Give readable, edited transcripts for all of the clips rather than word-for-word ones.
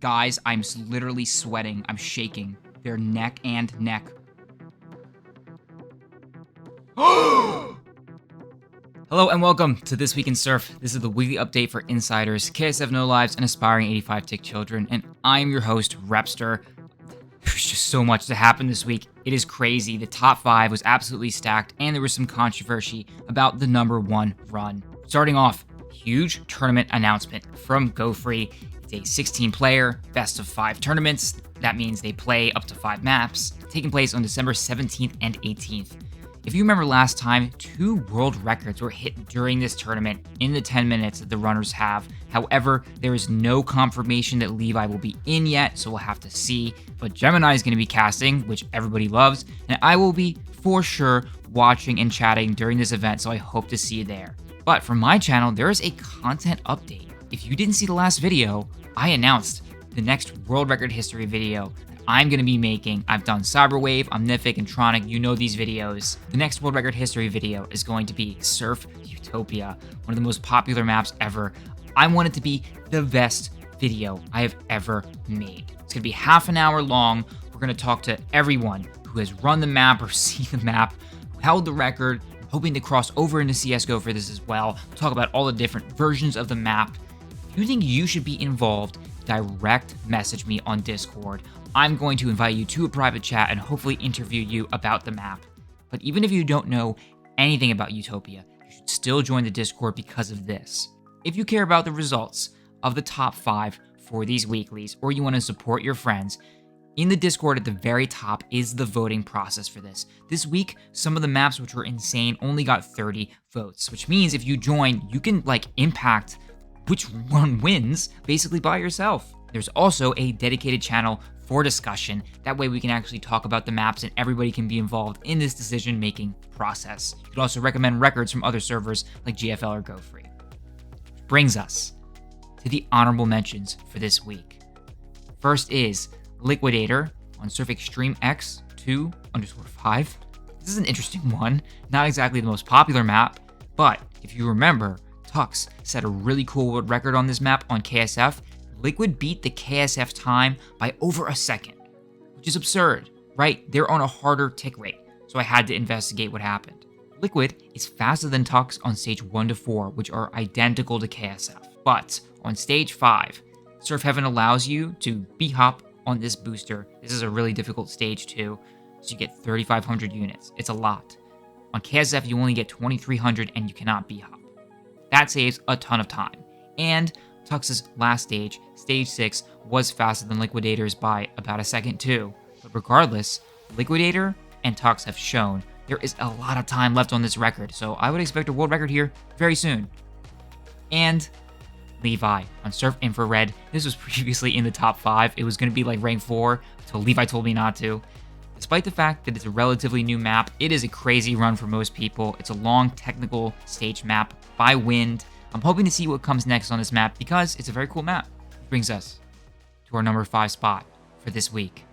Guys, I'm literally sweating. I'm shaking. They're neck and neck. Hello and welcome to This Week in Surf. This is the weekly update for insiders, KSF no lives, and aspiring 85 tick children. And I'm your host, Repster. There's just so much to happen this week. It is crazy. The top 5 was absolutely stacked, and there was some controversy about the number 1 run. Starting off, huge tournament announcement from GoFree. It's a 16-player, best of 5 tournaments. That means they play up to 5 maps, taking place on December 17th and 18th. If you remember last time, 2 world records were hit during this tournament in the 10 minutes that the runners have. However, there is no confirmation that Levi will be in yet, so we'll have to see. But Gemini is going to be casting, which everybody loves, and I will be for sure watching and chatting during this event, so I hope to see you there. But for my channel, there is a content update. If you didn't see the last video, I announced the next world record history video that I'm going to be making. I've done Cyberwave, Omnific, and Tronic. You know these videos. The next world record history video is going to be Surf Utopia, one of the most popular maps ever. I want it to be the best video I have ever made. It's going to be half an hour long. We're going to talk to everyone who has run the map or seen the map, who held the record, hoping to cross over into CSGO for this as well. We'll talk about all the different versions of the map. If you think you should be involved, direct message me on Discord. I'm going to invite you to a private chat and hopefully interview you about the map. But even if you don't know anything about Utopia, you should still join the Discord because of this. If you care about the results of the top 5 for these weeklies, or you want to support your friends, in the Discord at the very top is the voting process for this. This week, some of the maps, which were insane, only got 30 votes, which means if you join, you can impact which one wins basically by yourself. There's also a dedicated channel for discussion. That way we can actually talk about the maps and everybody can be involved in this decision-making process. You can also recommend records from other servers like GFL or GoFree. Which brings us to the honorable mentions for this week. First is Liquidator on Surf Extreme X 2_5. This is an interesting one. Not exactly the most popular map, but if you remember, Tux set a really cool world record on this map on KSF. Liquid beat the KSF time by over a second, which is absurd, right? They're on a harder tick rate, so I had to investigate what happened. Liquid is faster than Tux on stage 1 to 4, which are identical to KSF. But on stage 5, Surf Heaven allows you to bhop on this booster. This is a really difficult stage too, so you get 3,500 units. It's a lot. On KSF, you only get 2,300 and you cannot bhop. That saves a ton of time. And Tux's last stage, stage 6, was faster than Liquidator's by about a second too. But regardless, Liquidator and Tux have shown there is a lot of time left on this record, so I would expect a world record here very soon. And Levi on Surf Infrared. This was previously in the top 5. It was going to be rank 4 until Levi told me not to. Despite the fact that it's a relatively new map, it is a crazy run for most people. It's a long technical stage map by wind. I'm hoping to see what comes next on this map because it's a very cool map. Which brings us to our number 5 spot for this week.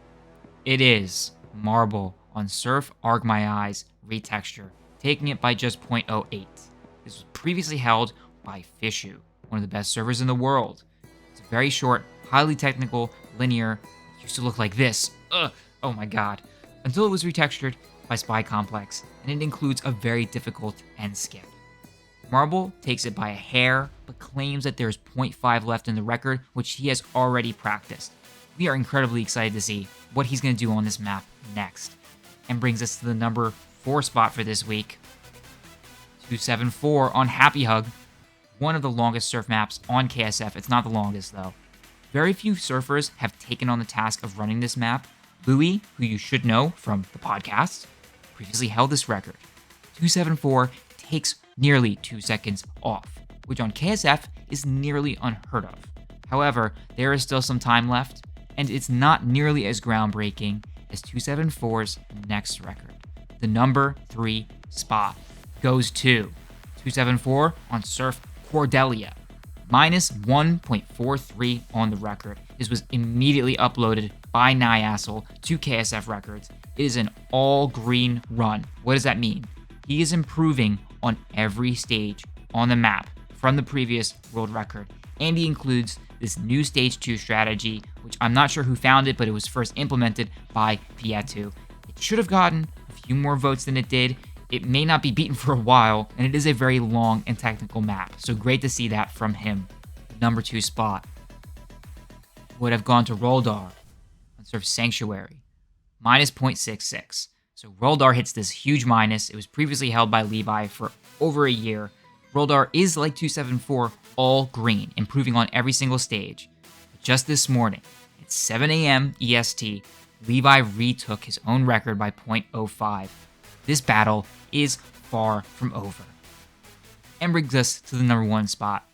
It is Marble on Surf Arg My Eyes Retexture, taking it by just 0.08. This was previously held by Fishu, one of the best servers in the world. It's very short, highly technical, linear. It used to look like this. Oh my god. Until it was retextured by Spy Complex, and it includes a very difficult end skip. Marble takes it by a hair, but claims that there's 0.5 left in the record, which he has already practiced. We are incredibly excited to see what he's going to do on this map next. And brings us to the number 4 spot for this week. 274 on Happy Hug, one of the longest surf maps on KSF. It's not the longest though. Very few surfers have taken on the task of running this map. Louis, who you should know from the podcast, previously held this record. 274 takes nearly 2 seconds off, which on KSF is nearly unheard of. However, there is still some time left, and it's not nearly as groundbreaking as 274's next record. The number 3 spot goes to 274 on Surf Cordelia, minus 1.43 on the record. This was immediately uploaded by Nyasel to KSF Records. It is an all-green run. What does that mean? He is improving on every stage on the map from the previous world record, and he includes this new Stage 2 strategy, which I'm not sure who found it, but it was first implemented by Pietu. It should have gotten a few more votes than it did. It may not be beaten for a while, and it is a very long and technical map, so great to see that from him. Number 2 spot would have gone to Roldar on Surf Sanctuary, minus 0.66. So Roldar hits this huge minus. It was previously held by Levi for over a year. Roldar is like 274, all green, improving on every single stage. But just this morning, at 7 a.m. EST, Levi retook his own record by 0.05. This battle is far from over. And brings us to the number 1 spot.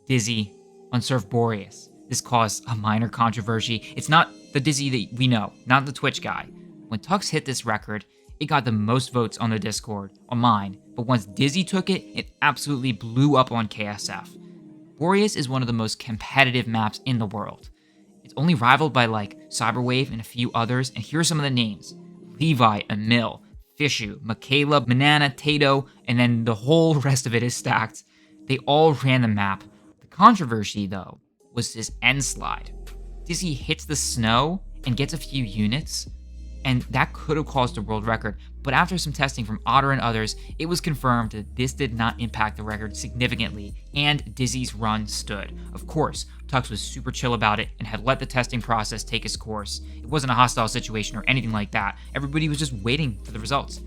Dizzy on Surf Boreas. This caused a minor controversy. It's not the Dizzy that we know, not the Twitch guy. When Tux hit this record, it got the most votes on the Discord, on mine, but once Dizzy took it, it absolutely blew up on KSF. Boreas is one of the most competitive maps in the world. It's only rivaled by like Cyberwave and a few others, and here are some of the names. Levi, Emil, Fishu, Michaela, Manana, Tato, and then the whole rest of it is stacked. They all ran the map. The controversy, though, was this end slide. Dizzy hits the snow and gets a few units, and that could have caused a world record, but after some testing from Otter and others, it was confirmed that this did not impact the record significantly, and Dizzy's run stood. Of course, Tux was super chill about it and had let the testing process take its course. It wasn't a hostile situation or anything like that. Everybody was just waiting for the results.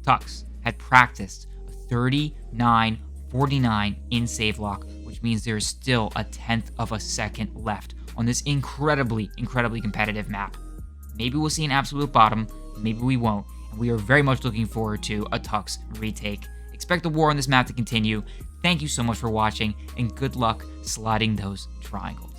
Tux had practiced a 39.49 in save lock, which means there is still a 1/10 of a second left on this incredibly competitive map. Maybe we'll see an absolute bottom, maybe we won't, and we are very much looking forward to a Tux retake. Expect the war on this map to continue. Thank you so much for watching, and good luck sliding those triangles.